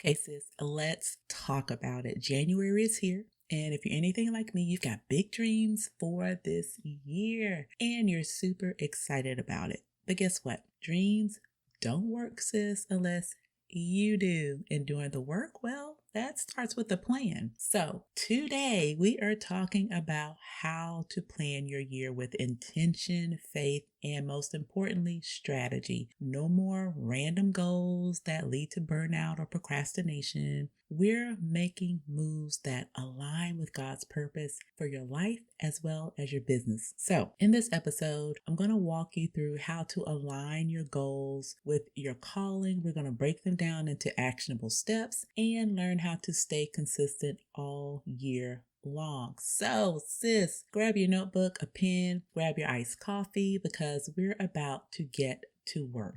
Okay, sis, let's talk about it. January is here. And if you're anything like me, you've got big dreams for this year and you're super excited about it. But guess what? Dreams don't work, sis, unless you do. And doing the work, well, that starts with a plan. So today we are talking about how to plan your year with intention, faith, and most importantly, strategy. No more random goals that lead to burnout or procrastination. We're making moves that align with God's purpose for your life as well as your business. So in this episode, I'm going to walk you through how to align your goals with your calling. We're going to break them down into actionable steps and learn how to stay consistent all year long. So, sis, grab your notebook, a pen, grab your iced coffee because we're about to get to work.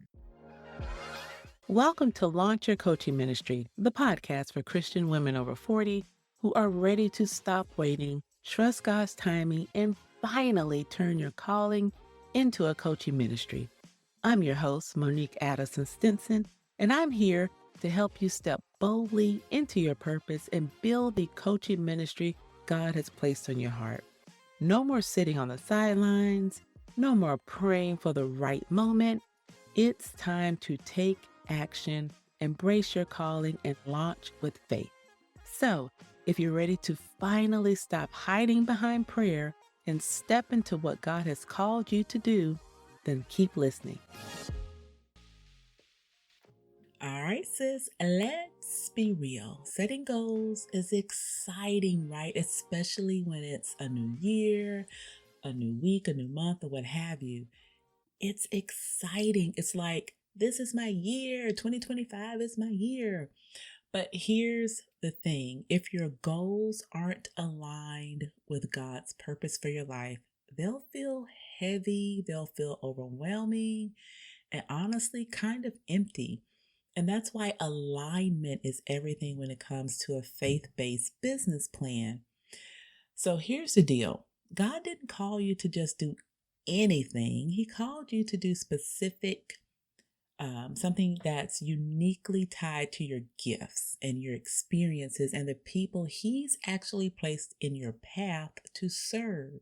Welcome to Launch Your Coaching Ministry, the podcast for Christian women over 40 who are ready to stop waiting, trust God's timing, and finally turn your calling into a coaching ministry. I'm your host, Monique Addison-Stinson, and I'm here to help you step boldly into your purpose and build the coaching ministry God has placed on your heart. No more sitting on the sidelines, no more praying for the right moment. It's time to take action, embrace your calling, and launch with faith. So, if you're ready to finally stop hiding behind prayer and step into what God has called you to do, then keep listening. All right, sis, let's be real. Setting goals is exciting, right? Especially when it's a new year, a new week, a new month, or what have you. It's exciting. It's like, this is my year. 2025 is my year. But here's the thing. If your goals aren't aligned with God's purpose for your life, they'll feel heavy, they'll feel overwhelming, and honestly kind of empty. And that's why alignment is everything when it comes to a faith-based business plan. So here's the deal. God didn't call you to just do anything. He called you to do specific something that's uniquely tied to your gifts and your experiences and the people He's actually placed in your path to serve.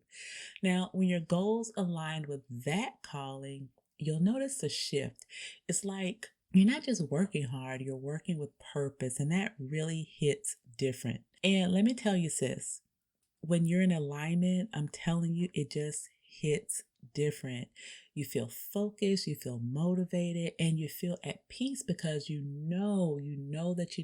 Now, when your goals align with that calling, you'll notice a shift. It's like you're not just working hard, you're working with purpose, and that really hits different. And let me tell you, sis, when you're in alignment, I'm telling you, it just hits different. You feel focused, you feel motivated, and you feel at peace because you know that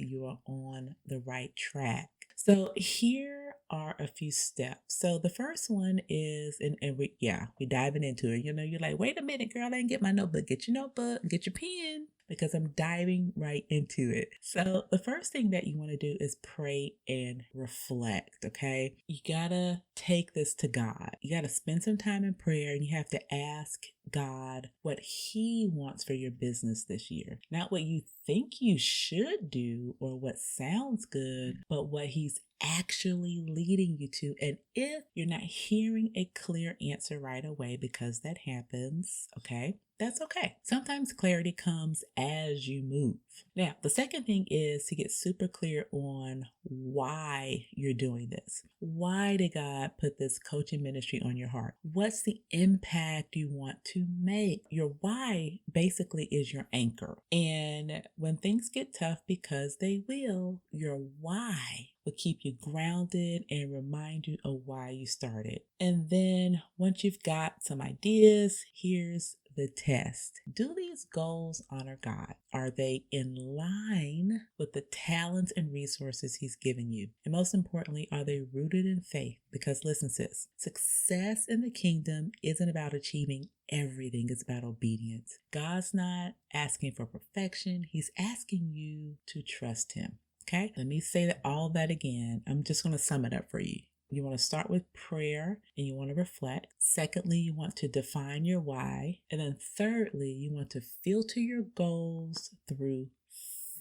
you are on the right track. So here are a few steps. So the first one is, and we're diving into it. You're like, wait a minute, girl, I didn't get my notebook. Get your notebook, get your pen, because I'm diving right into it. So the first thing that you want to do is pray and reflect, okay? You gotta take this to God. You gotta spend some time in prayer and you have to ask God what He wants for your business this year. Not what you think you should do or what sounds good, but what He's actually leading you to. And if you're not hearing a clear answer right away, because that happens, okay? That's okay. Sometimes clarity comes as you move. Now, the second thing is to get super clear on why you're doing this. Why did God put this coaching ministry on your heart? What's the impact you want to make? Your why basically is your anchor. And when things get tough, because they will, your why will keep you grounded and remind you of why you started. And then once you've got some ideas, here's the test. Do these goals honor God? Are they in line with the talents and resources He's given you? And most importantly, are they rooted in faith? Because listen, sis, success in the kingdom isn't about achieving everything. It's about obedience. God's not asking for perfection. He's asking you to trust Him. Okay, let me say all that again. I'm just going to sum it up for you. You want to start with prayer and you want to reflect. Secondly, you want to define your why. And then thirdly, you want to filter your goals through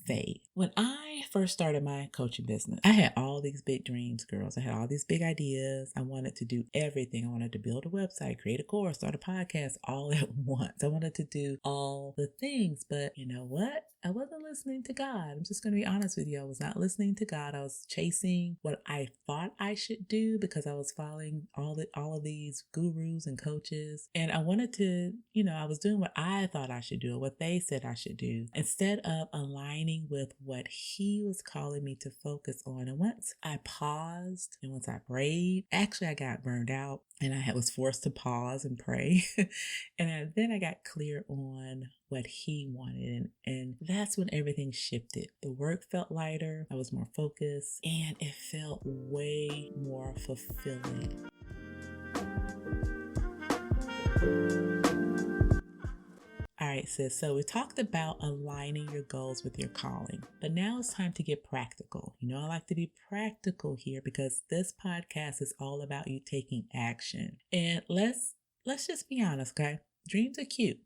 faith. When I first started my coaching business, I had all these big dreams, girls. I had all these big ideas. I wanted to do everything. I wanted to build a website, create a course, start a podcast all at once. I wanted to do all the things, but you know what? I wasn't listening to God. I'm just going to be honest with you. I was not listening to God. I was chasing what I thought I should do because I was following all of these gurus and coaches. And I wanted to, I was doing what I thought I should do, or what they said I should do, instead of aligning with what He was calling me to focus on. And once I paused and once I prayed, actually I got burned out and I was forced to pause and pray. And then I got clear on what He wanted. And that's when everything shifted. The work felt lighter. I was more focused and it felt way more fulfilling. All right, sis. So we talked about aligning your goals with your calling, but now it's time to get practical. I like to be practical here because this podcast is all about you taking action. And let's just be honest, okay? Dreams are cute.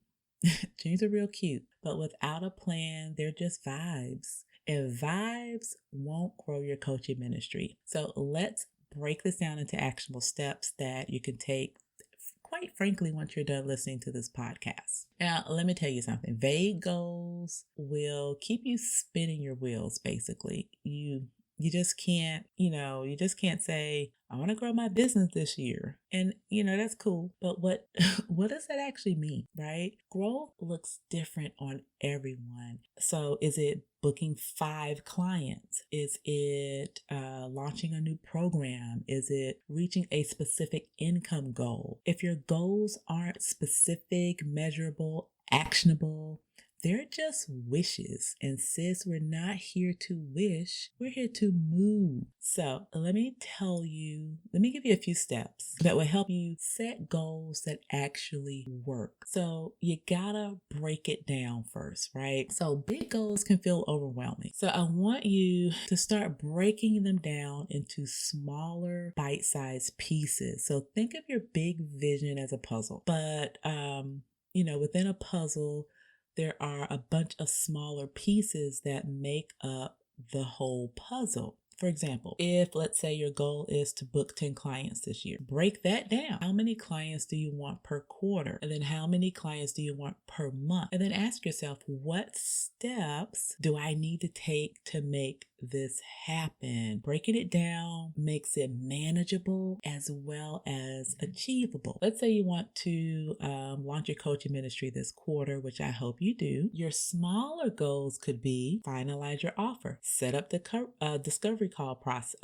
Dreams are real cute, but without a plan, they're just vibes. And vibes won't grow your coaching ministry. So let's break this down into actionable steps that you can take, quite frankly, once you're done listening to this podcast. Now, let me tell you something. Vague goals will keep you spinning your wheels, basically. You just can't, you just can't say, I want to grow my business this year. And, that's cool. But what does that actually mean, right? Growth looks different on everyone. So is it booking 5 clients? Is it launching a new program? Is it reaching a specific income goal? If your goals aren't specific, measurable, actionable, they're just wishes. And sis, we're not here to wish. We're here to move. So let me give you a few steps that will help you set goals that actually work. So you gotta break it down first, right? So big goals can feel overwhelming. So I want you to start breaking them down into smaller bite-sized pieces. So think of your big vision as a puzzle, but within a puzzle, there are a bunch of smaller pieces that make up the whole puzzle. For example, if let's say your goal is to book 10 clients this year, break that down. How many clients do you want per quarter? And then how many clients do you want per month? And then ask yourself, what steps do I need to take to make this happen? Breaking it down makes it manageable as well as achievable. Let's say you want to launch your coaching ministry this quarter, which I hope you do. Your smaller goals could be finalize your offer, set up the discovery call process.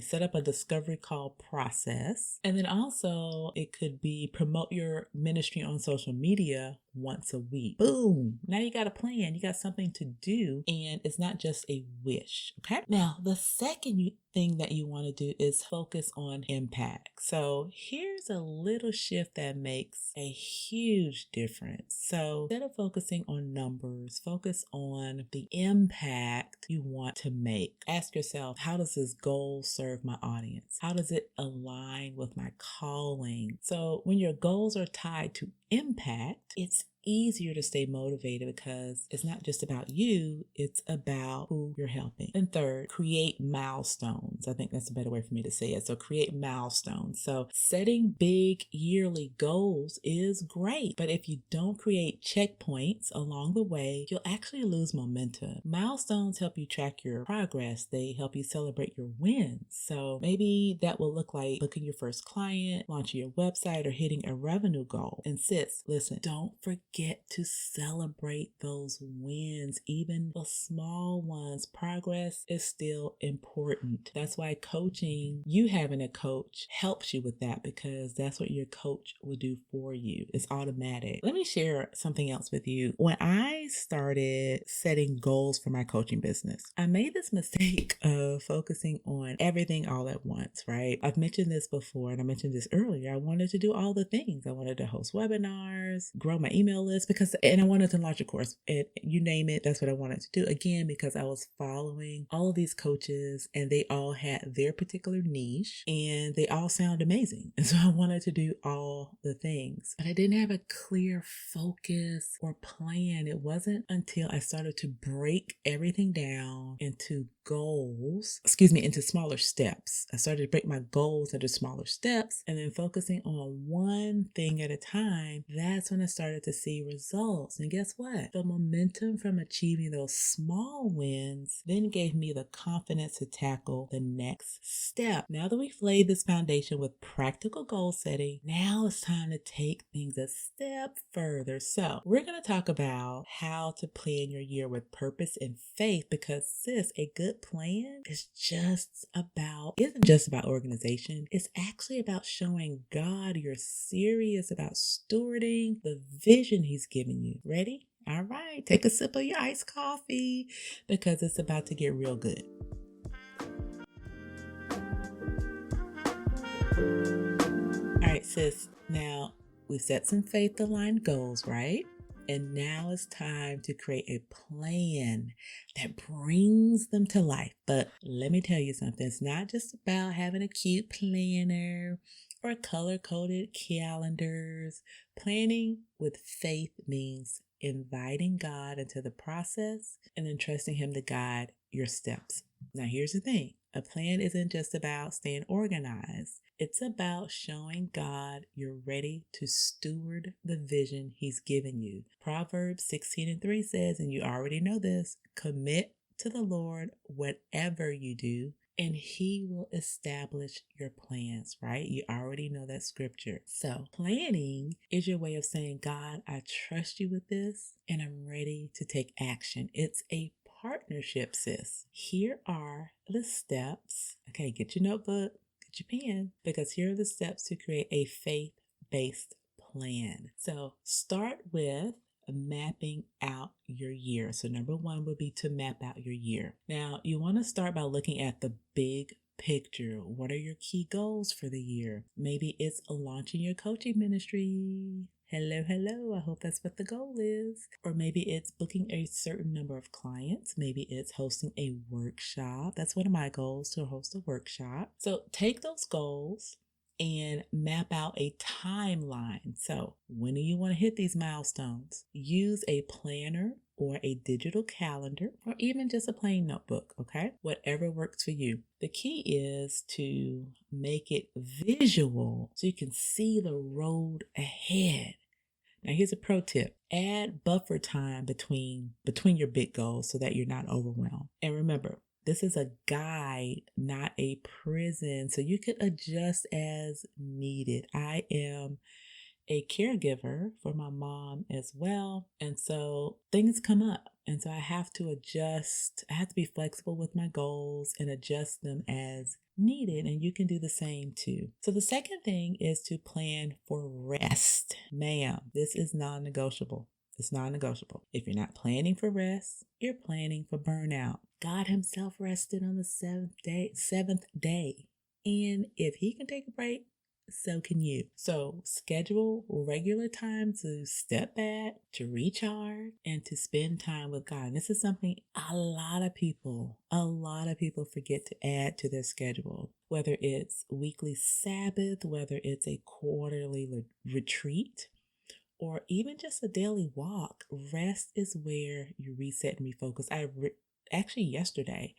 Set up a discovery call process. And then also it could be promote your ministry on social media once a week. Boom. Now you got a plan. You got something to do, and it's not just a wish. Okay. Now, the second thing that you want to do is focus on impact. So here's a little shift that makes a huge difference. So instead of focusing on numbers, focus on the impact you want to make. Ask yourself, how does this goal serve my audience? How does it align with my calling? So when your goals are tied to impact, it's easier to stay motivated because it's not just about you, it's about who you're helping. And third, create milestones. I think that's a better way for me to say it. So create milestones. So setting big yearly goals is great, but if you don't create checkpoints along the way, you'll actually lose momentum. Milestones help you track your progress. They help you celebrate your wins. So maybe that will look like booking your first client, launching your website, or hitting a revenue goal. And sis, listen, don't forget to celebrate those wins, even the small ones. Progress is still important. That's why coaching, you having a coach, helps you with that, because that's what your coach will do for you. It's automatic. Let me share something else with you. When I started setting goals for my coaching business, I made this mistake of focusing on everything all at once, right? I've mentioned this before, and I mentioned this earlier. I wanted to do all the things. I wanted to host webinars, grow my email email list and I wanted to launch a course. You name it, that's what I wanted to do. Again, because I was following all of these coaches and they all had their particular niche and they all sound amazing. And so I wanted to do all the things, but I didn't have a clear focus or plan. It wasn't until I started to break everything down into into smaller steps. I started to break my goals into smaller steps and then focusing on one thing at a time. That's when I started to see results. And guess what? The momentum from achieving those small wins then gave me the confidence to tackle the next step. Now that we've laid this foundation with practical goal setting, now it's time to take things a step further. So we're going to talk about how to plan your year with purpose and faith, because sis, a good plan isn't just about organization. It's actually about showing God you're serious about stewarding the vision he's given you. Ready? All right, take a sip of your iced coffee because it's about to get real good. All right, sis, now we set some faith-aligned goals, right? And now it's time to create a plan that brings them to life. But let me tell you something. It's not just about having a cute planner or color-coded calendars. Planning with faith means inviting God into the process and then trusting him to guide your steps. Now, here's the thing. A plan isn't just about staying organized. It's about showing God you're ready to steward the vision he's given you. Proverbs 16:3 says, and you already know this, commit to the Lord whatever you do, and he will establish your plans, right? You already know that scripture. So planning is your way of saying, God, I trust you with this, and I'm ready to take action. It's a partnership, sis. Here are the steps. Okay, get your notebook, get your pen, because here are the steps to create a faith-based plan. So start with mapping out your year. So number one would be to map out your year. Now, you want to start by looking at the big picture. What are your key goals for the year? Maybe it's launching your coaching ministry. Hello. I hope that's what the goal is. Or maybe it's booking a certain number of clients. Maybe it's hosting a workshop. That's one of my goals, to host a workshop. So take those goals and map out a timeline. So when do you want to hit these milestones? Use a planner or a digital calendar, or even just a plain notebook, okay? Whatever works for you. The key is to make it visual so you can see the road ahead. Now here's a pro tip. Add buffer time between your big goals so that you're not overwhelmed. And remember, this is a guide, not a prison, so you can adjust as needed. I am a caregiver for my mom as well, and so things come up, and so I have to adjust. I have to be flexible with my goals and adjust them as needed, and you can do the same too. So the second thing is to plan for rest. Ma'am, this is non-negotiable. It's non-negotiable. If you're not planning for rest, you're planning for burnout. God himself rested on the seventh day. And if he can take a break, so can you. So schedule regular time to step back, to recharge, and to spend time with God. And this is something a lot of people forget to add to their schedule. Whether it's weekly Sabbath, whether it's a quarterly retreat, or even just a daily walk. Rest is where you reset and refocus. Actually yesterday,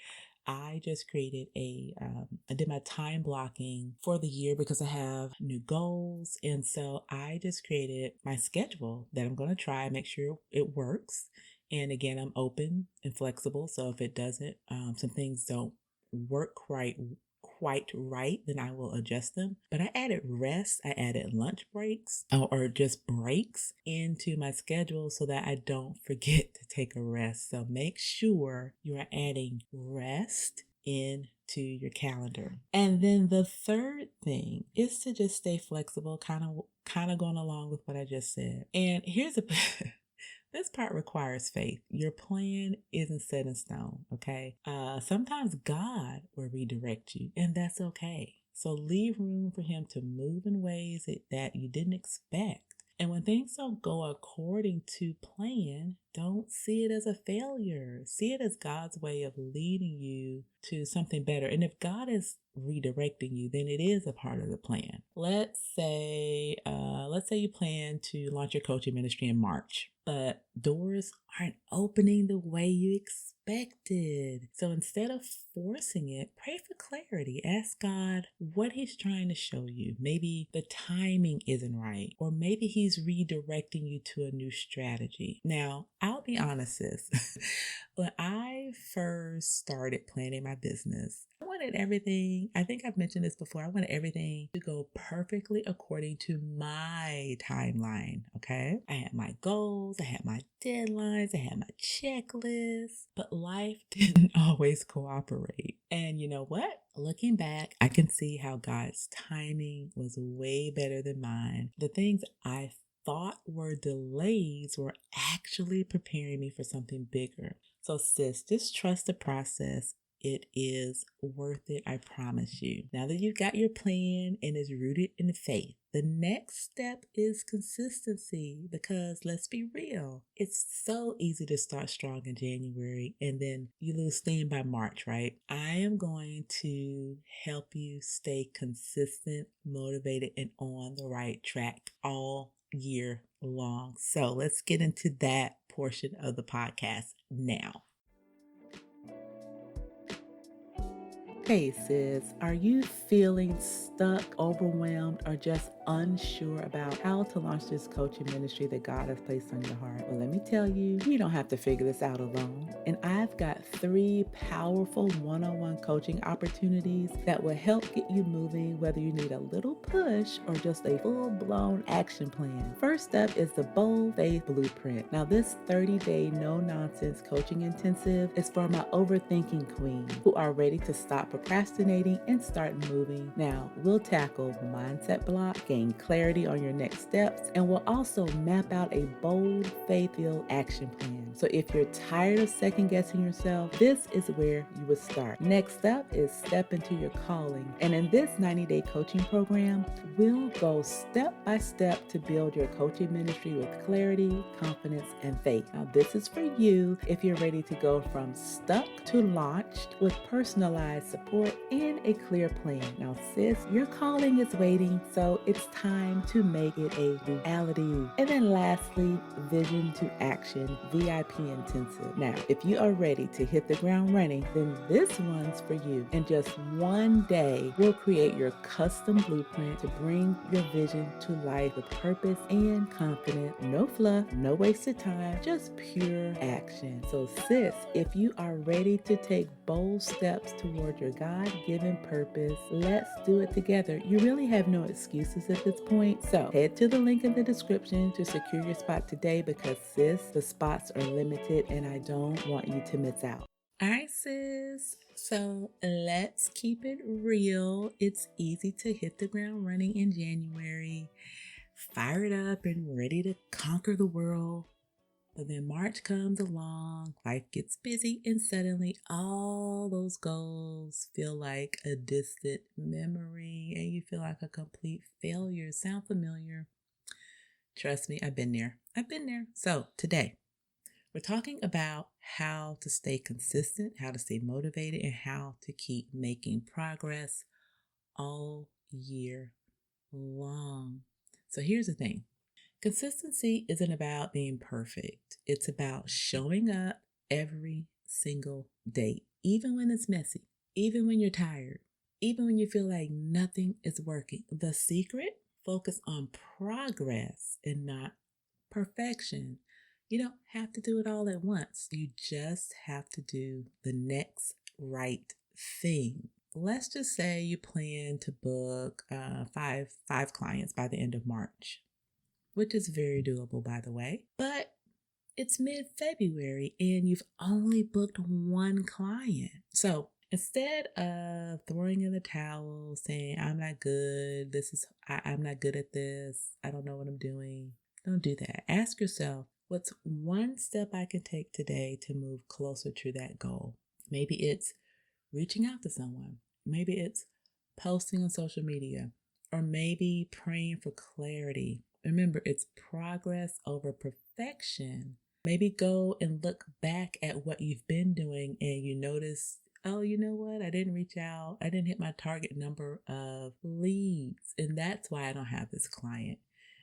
I just created I did my time blocking for the year because I have new goals. And so I just created my schedule that I'm going to try and make sure it works. And again, I'm open and flexible. So if it doesn't, some things don't work quite right, then I will adjust them. But I added rest, I added lunch breaks or just breaks into my schedule so that I don't forget to take a rest. So make sure you are adding rest into your calendar. And then the third thing is to just stay flexible, kind of going along with what I just said. And here's this part requires faith. Your plan isn't set in stone, okay? Sometimes God will redirect you, and that's okay. So leave room for him to move in ways that you didn't expect. And when things don't go according to plan, don't see it as a failure. See it as God's way of leading you to something better. And if God is redirecting you, then it is a part of the plan. Let's say you plan to launch your coaching ministry in March, but doors aren't opening the way you expected. So instead of forcing it, pray for clarity. Ask God what He's trying to show you. Maybe the timing isn't right, or maybe He's redirecting you to a new strategy. Now, I'll be honest, sis. When I first started planning my business, I wanted everything, I think I've mentioned this before, I wanted everything to go perfectly according to my timeline, okay? I had my goals, I had my deadlines, I had my checklist, but life didn't always cooperate. And you know what? Looking back, I can see how God's timing was way better than mine. The things I thought were delays were actually preparing me for something bigger. So sis, just trust the process. It is worth it, I promise you. Now that you've got your plan and it's rooted in faith, the next step is consistency, because let's be real, it's so easy to start strong in January and then you lose steam by March, right? I am going to help you stay consistent, motivated, and on the right track all year long. So let's get into that portion of the podcast now. Hey sis, are you feeling stuck, overwhelmed, or just unsure about how to launch this coaching ministry that God has placed on your heart? Well, let me tell you, you don't have to figure this out alone. And I've got 3 powerful one-on-one coaching opportunities that will help get you moving, whether you need a little push or just a full-blown action plan. First up is the Bold Faith Blueprint. Now, this 30-day no-nonsense coaching intensive is for my overthinking queens who are ready to stop procrastinating and start moving. Now, we'll tackle mindset block, gain clarity on your next steps, and we'll also map out a bold, faith-filled action plan. So if you're tired of second-guessing yourself, this is where you would start. Next up is Step Into Your Calling. And in this 90-day coaching program, we'll go step by step to build your coaching ministry with clarity, confidence, and faith. Now, this is for you if you're ready to go from stuck to launched with personalized support and a clear plan. Now, sis, your calling is waiting, so it's time to make it a reality. And then lastly, Vision to Action VIP Intensive. Now, if you are ready to hit the ground running, then this one's for you. In just one day, we'll create your custom blueprint to bring your vision to life with purpose and confidence. No fluff, no wasted time, just pure action. So sis, if you are ready to take bold steps toward your God-given purpose, let's do it together. You really have no excuses at this point. So head to the link in the description to secure your spot today, because sis, the spots are limited and I don't want you to miss out. All right, sis. So let's keep it real. It's easy to hit the ground running in January, fired up and ready to conquer the world. But then March comes along, life gets busy, and suddenly all those goals feel like a distant memory and you feel like a complete failure. Sound familiar? Trust me, I've been there. So today, we're talking about how to stay consistent, how to stay motivated, and how to keep making progress all year long. So here's the thing. Consistency isn't about being perfect. It's about showing up every single day, even when it's messy, even when you're tired, even when you feel like nothing is working. The secret? Focus on progress and not perfection. You don't have to do it all at once. You just have to do the next right thing. Let's just say you plan to book five clients by the end of March, which is very doable, by the way. But it's mid-February and you've only booked 1 client. So instead of throwing in the towel, saying, I'm not good, I'm not good at this, I don't know what I'm doing, don't do that. Ask yourself, what's one step I can take today to move closer to that goal? Maybe it's reaching out to someone. Maybe it's posting on social media. Or maybe praying for clarity. Remember, it's progress over perfection. Maybe go and look back at what you've been doing and you notice, oh, you know what? I didn't reach out. I didn't hit my target number of leads. And that's why I don't have this client.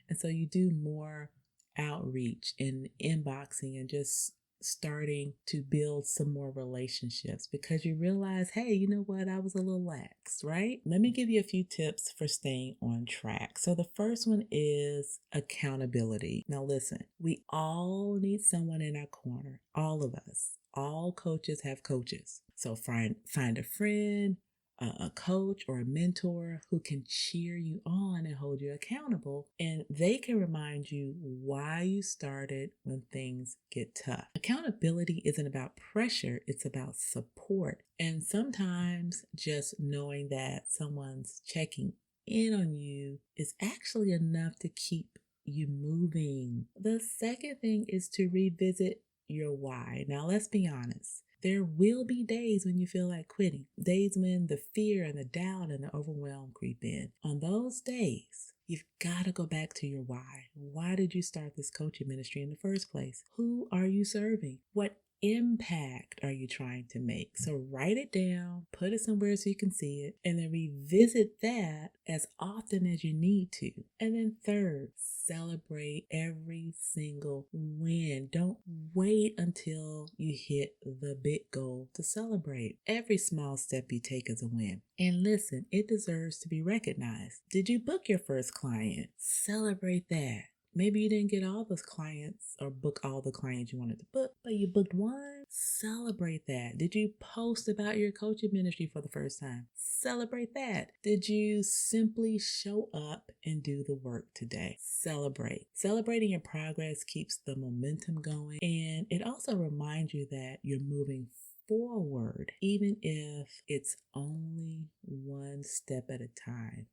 And so you do more outreach and inboxing and just starting to build some more relationships because you realize, hey, you know what? I was a little lax, right? Let me give you a few tips for staying on track. So the first one is accountability. Now listen, we all need someone in our corner, all of us. All coaches have coaches. So find a friend, a coach or a mentor who can cheer you on and hold you accountable, and they can remind you why you started when things get tough. Accountability isn't about pressure, it's about support. And sometimes just knowing that someone's checking in on you is actually enough to keep you moving. The second thing is to revisit your why. Now, let's be honest. There will be days when you feel like quitting, days when the fear and the doubt and the overwhelm creep in. On those days, you've got to go back to your why. Why did you start this coaching ministry in the first place? Who are you serving? What impact are you trying to make? So write it down, put it somewhere so you can see it, and then revisit that as often as you need to. And then third, celebrate every single win. Don't wait until you hit the big goal to celebrate. Every small step you take is a win. And listen, it deserves to be recognized. Did you book your first client? Celebrate that. Maybe you didn't get all those clients or book all the clients you wanted to book, but you booked one. Celebrate that. Did you post about your coaching ministry for the first time? Celebrate that. Did you simply show up and do the work today? Celebrate. Celebrating your progress keeps the momentum going, and it also reminds you that you're moving forward, even if it's only one step at a time.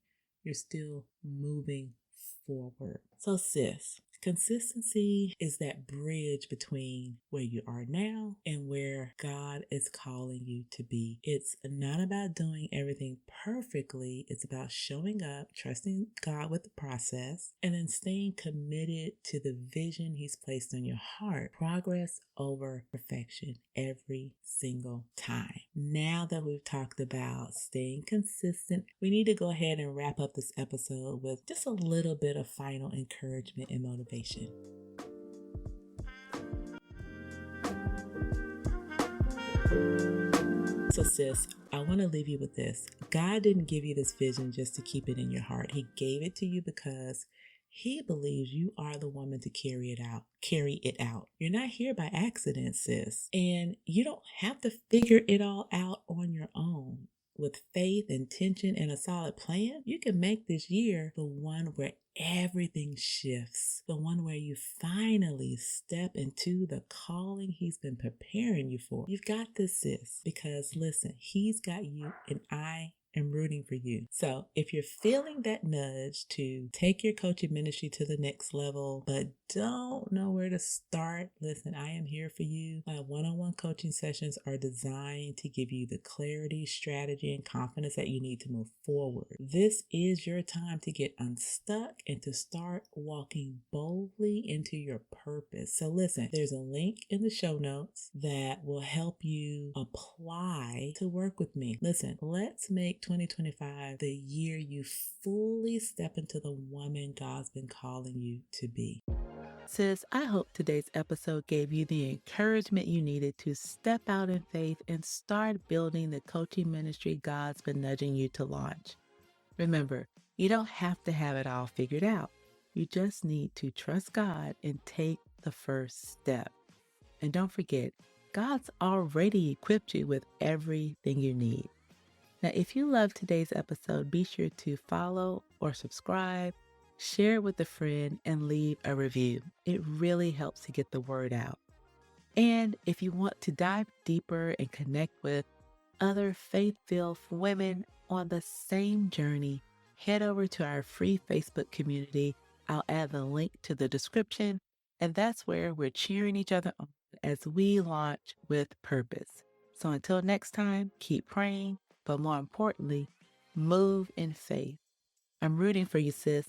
You're still moving forward. So sis, consistency is that bridge between where you are now and where God is calling you to be. It's not about doing everything perfectly. It's about showing up, trusting God with the process, and then staying committed to the vision He's placed on your heart. Progress over perfection every single time. Now that we've talked about staying consistent, we need to go ahead and wrap up this episode with just a little bit of final encouragement and motivation. So sis, I want to leave you with this. God didn't give you this vision just to keep it in your heart. He gave it to you because He believes you are the woman to carry it out. You're not here by accident, sis. And you don't have to figure it all out on your own. With faith, intention, and a solid plan, you can make this year the one where everything shifts, the one where you finally step into the calling He's been preparing you for. You've got this, sis, because listen, He's got you and I am rooting for you. So if you're feeling that nudge to take your coaching ministry to the next level, but don't know where to start, listen, I am here for you. My one-on-one coaching sessions are designed to give you the clarity, strategy, and confidence that you need to move forward. This is your time to get unstuck and to start walking boldly into your purpose. So listen, there's a link in the show notes that will help you apply to work with me. Listen, let's make 2025 the year you fully step into the woman God's been calling you to be. Sis, I hope today's episode gave you the encouragement you needed to step out in faith and start building the coaching ministry God's been nudging you to launch. Remember, you don't have to have it all figured out. You just need to trust God and take the first step. And don't forget, God's already equipped you with everything you need. Now, if you loved today's episode, be sure to follow or subscribe, share it with a friend, and leave a review. It really helps to get the word out. And if you want to dive deeper and connect with other faith-filled women on the same journey, head over to our free Facebook community. I'll add the link to the description, and that's where we're cheering each other on as we launch with purpose. So until next time, keep praying, but more importantly, move in faith. I'm rooting for you, sis.